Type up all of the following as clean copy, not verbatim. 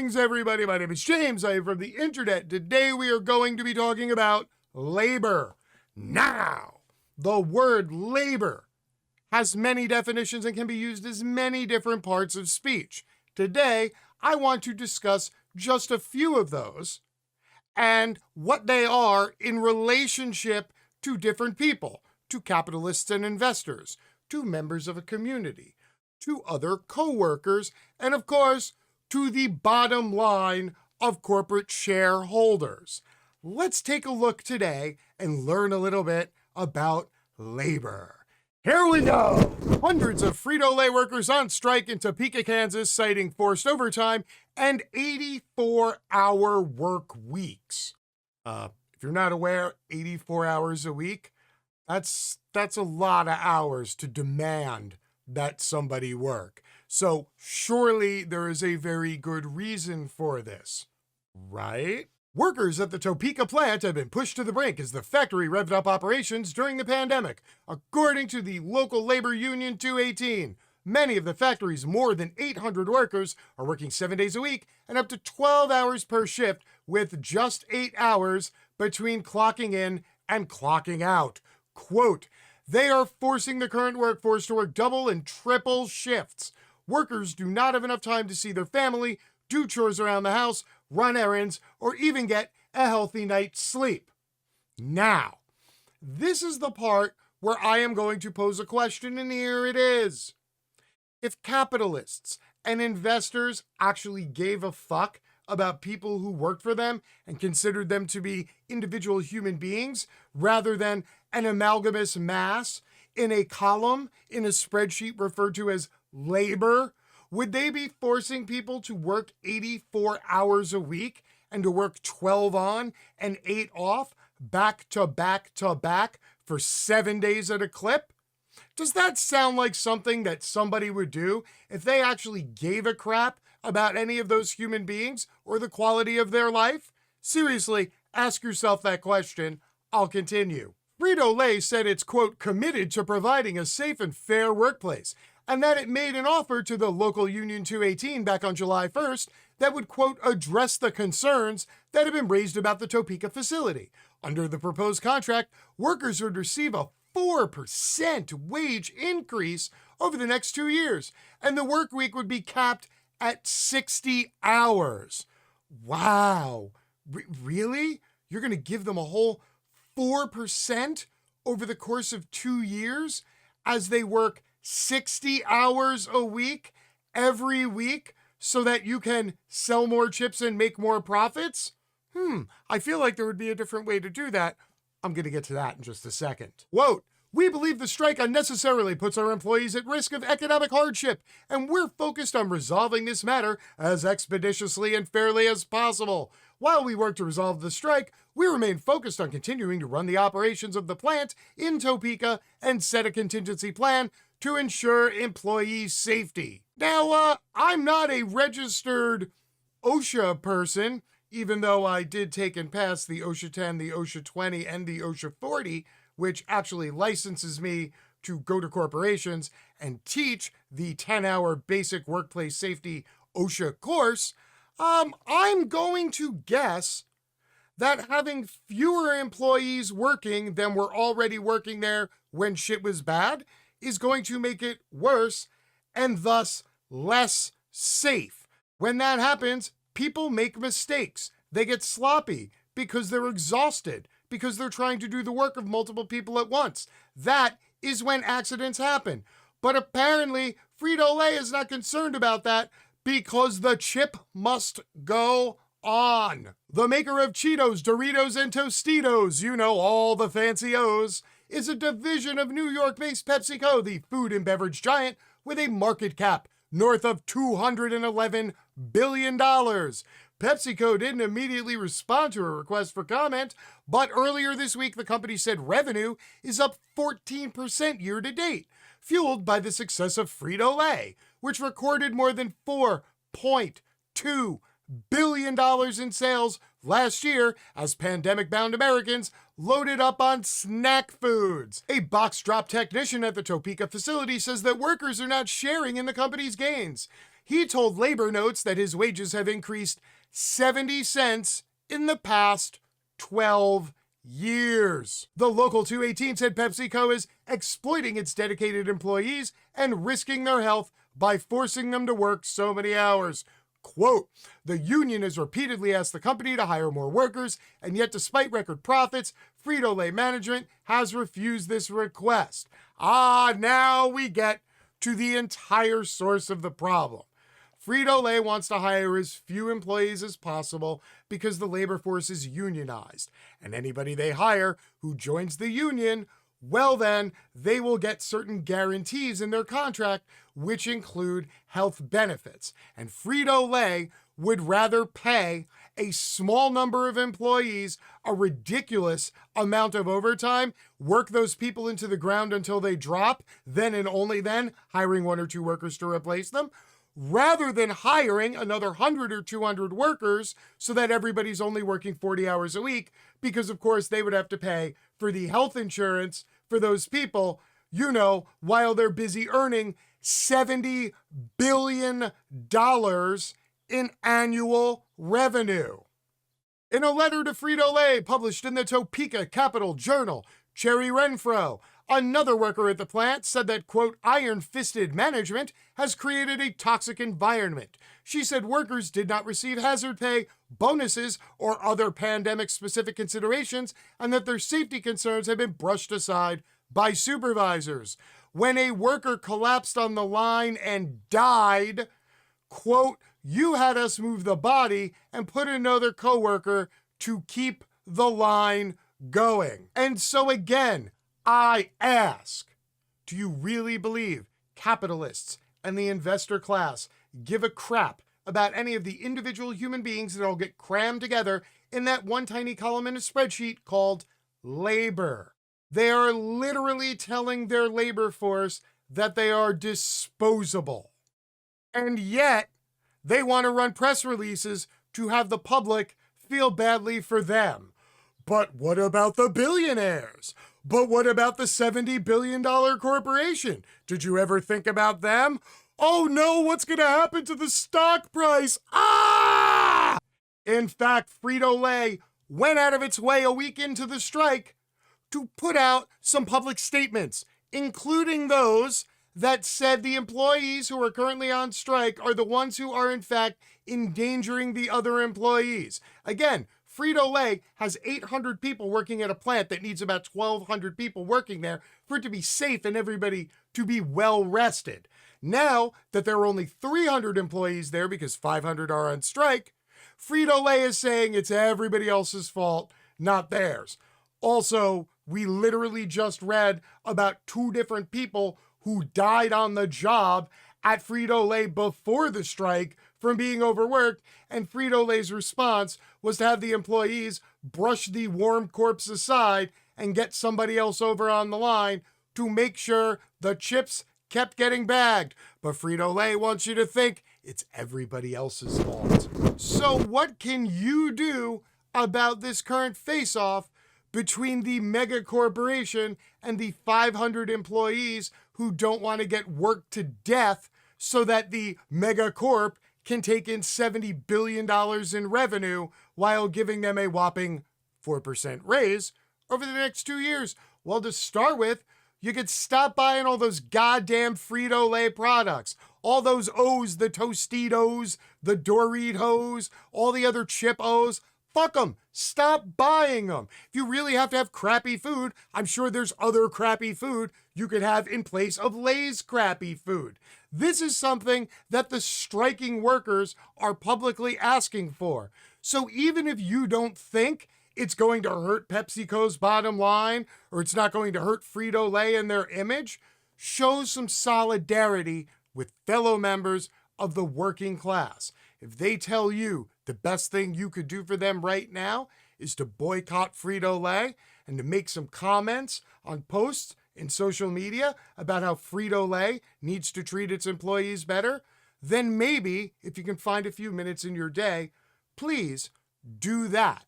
Greetings, everybody. My name is James. I am from the internet. Today we are going to be talking about labor. Now, the word labor has many definitions and can be used as many different parts of speech. Today, I want to discuss just a few of those and what they are in relationship to different people, to capitalists and investors, to members of a community, to other co-workers, and of course, to the bottom line of corporate shareholders. Let's take a look today and learn a little bit about labor. Here we go! Hundreds of Frito-Lay workers on strike in Topeka, Kansas, citing forced overtime and 84-hour work weeks. If you're not aware, 84 hours a week, that's a lot of hours to demand that somebody work. So surely there is a very good reason for this, right? Workers at the Topeka plant have been pushed to the brink as the factory revved up operations during the pandemic, according to the local labor union 218. Many of the factory's more than 800 workers are working 7 days a week and up to 12 hours per shift, with just 8 hours between clocking in and clocking out. Quote, "They are forcing the current workforce to work double and triple shifts. Workers do not have enough time to see their family, do chores around the house, run errands, or even get a healthy night's sleep." Now, this is the part where I am going to pose a question, and here it is. If capitalists and investors actually gave a fuck about people who worked for them and considered them to be individual human beings rather than an amalgamous mass in a column in a spreadsheet referred to as labor, would they be forcing people to work 84 hours a week and to work 12 on and 8 off, back to back to back for 7 days at a clip? Does that sound like something that somebody would do if they actually gave a crap about any of those human beings or the quality of their life? Seriously, ask yourself that question. I'll continue. Frito-Lay said it's, quote, committed to providing a safe and fair workplace, and that it made an offer to the local Union 218 back on July 1st that would, quote, address the concerns that have been raised about the Topeka facility. Under the proposed contract, workers would receive a 4% wage increase over the next 2 years, and the work week would be capped at 60 hours. Wow. Really? You're going to give them a whole 4% over the course of 2 years as they work 60 hours a week every week so that you can sell more chips and make more profits? I feel like there would be a different way to do that. I'm going to get to that in just a second. Quote, "We believe the strike unnecessarily puts our employees at risk of economic hardship, and we're focused on resolving this matter as expeditiously and fairly as possible. While we work to resolve the strike, we remain focused on continuing to run the operations of the plant in Topeka and set a contingency plan to ensure employee safety." Now, I'm not a registered OSHA person, even though I did take and pass the OSHA 10, the OSHA 20, and the OSHA 40, which actually licenses me to go to corporations and teach the 10-hour basic workplace safety OSHA course. I'm going to guess that having fewer employees working than were already working there when shit was bad is going to make it worse and thus less safe. When that happens, people make mistakes. They get sloppy because they're exhausted, because they're trying to do the work of multiple people at once. That is when accidents happen. But apparently, Frito-Lay is not concerned about that because the chip must go on. The maker of Cheetos, Doritos, and Tostitos, you know, all the fancy O's, is a division of New York-based PepsiCo, the food and beverage giant, with a market cap north of $211 billion. PepsiCo didn't immediately respond to a request for comment, but earlier this week, the company said revenue is up 14% year to date, fueled by the success of Frito-Lay, which recorded more than $4.2 billion in sales last year as pandemic-bound Americans loaded up on snack foods. A box drop technician at the Topeka facility says that workers are not sharing in the company's gains. He told Labor Notes that his wages have increased 70 cents in the past 12 years. The Local 218 said PepsiCo is exploiting its dedicated employees and risking their health by forcing them to work so many hours. Quote, the union has repeatedly asked the company to hire more workers, and yet despite record profits, Frito-Lay management has refused this request. Now we get to the entire source of the problem. Frito-Lay wants to hire as few employees as possible because the labor force is unionized, and anybody they hire who joins the union, well then, they will get certain guarantees in their contract, which include health benefits. And Frito-Lay would rather pay a small number of employees a ridiculous amount of overtime, work those people into the ground until they drop, then and only then hiring 1 or 2 workers to replace them, rather than hiring another 100 or 200 workers so that everybody's only working 40 hours a week, because of course they would have to pay for the health insurance for those people, while they're busy earning $70 billion in annual revenue. In a letter to Frito-Lay published in the Topeka Capital Journal, Cherry Renfro, another worker at the plant, said that, quote, iron-fisted management has created a toxic environment. She said workers did not receive hazard pay, bonuses, or other pandemic-specific considerations, and that their safety concerns have been brushed aside by supervisors. When a worker collapsed on the line and died, quote, you had us move the body and put another coworker to keep the line going. And so again, I ask, do you really believe capitalists and the investor class give a crap about any of the individual human beings that all get crammed together in that one tiny column in a spreadsheet called labor? They are literally telling their labor force that they are disposable. And yet, they want to run press releases to have the public feel badly for them. But what about the billionaires? But what about the $70 billion corporation? Did you ever think about them? Oh no, what's going to happen to the stock price? In fact, Frito-Lay went out of its way a week into the strike to put out some public statements, including those that said the employees who are currently on strike are the ones who are in fact endangering the other employees. Again, Frito-Lay has 800 people working at a plant that needs about 1,200 people working there for it to be safe and everybody to be well rested. Now that there are only 300 employees there because 500 are on strike, Frito-Lay is saying it's everybody else's fault, not theirs. Also, we literally just read about 2 different people who died on the job at Frito-Lay before the strike from being overworked, and Frito-Lay's response was to have the employees brush the warm corpse aside and get somebody else over on the line to make sure the chips kept getting bagged. But Frito-Lay wants you to think it's everybody else's fault. So what can you do about this current face-off between the mega corporation and the 500 employees who don't want to get worked to death so that the mega corp can take in $70 billion in revenue while giving them a whopping 4% raise over the next 2 years? Well, to start with, you could stop buying all those goddamn Frito-Lay products. All those O's, the Tostitos, the Doritos, all the other chip O's. Fuck them. Stop buying them. If you really have to have crappy food, I'm sure there's other crappy food you could have in place of Lay's crappy food. This is something that the striking workers are publicly asking for. So even if you don't think it's going to hurt PepsiCo's bottom line, or it's not going to hurt Frito-Lay and their image, show some solidarity with fellow members of the working class. If they tell you the best thing you could do for them right now is to boycott Frito-Lay and to make some comments on posts in social media about how Frito-Lay needs to treat its employees better, then maybe, if you can find a few minutes in your day, please do that.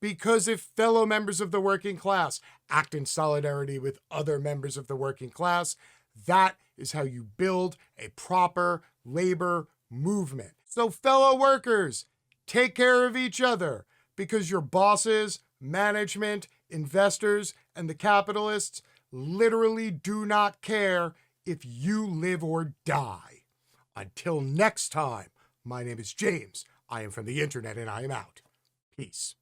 Because if fellow members of the working class act in solidarity with other members of the working class, that is how you build a proper labor movement. So fellow workers, take care of each other because your bosses, management, investors, and the capitalists literally do not care if you live or die. Until next time, my name is James. I am from the internet and I am out. Peace.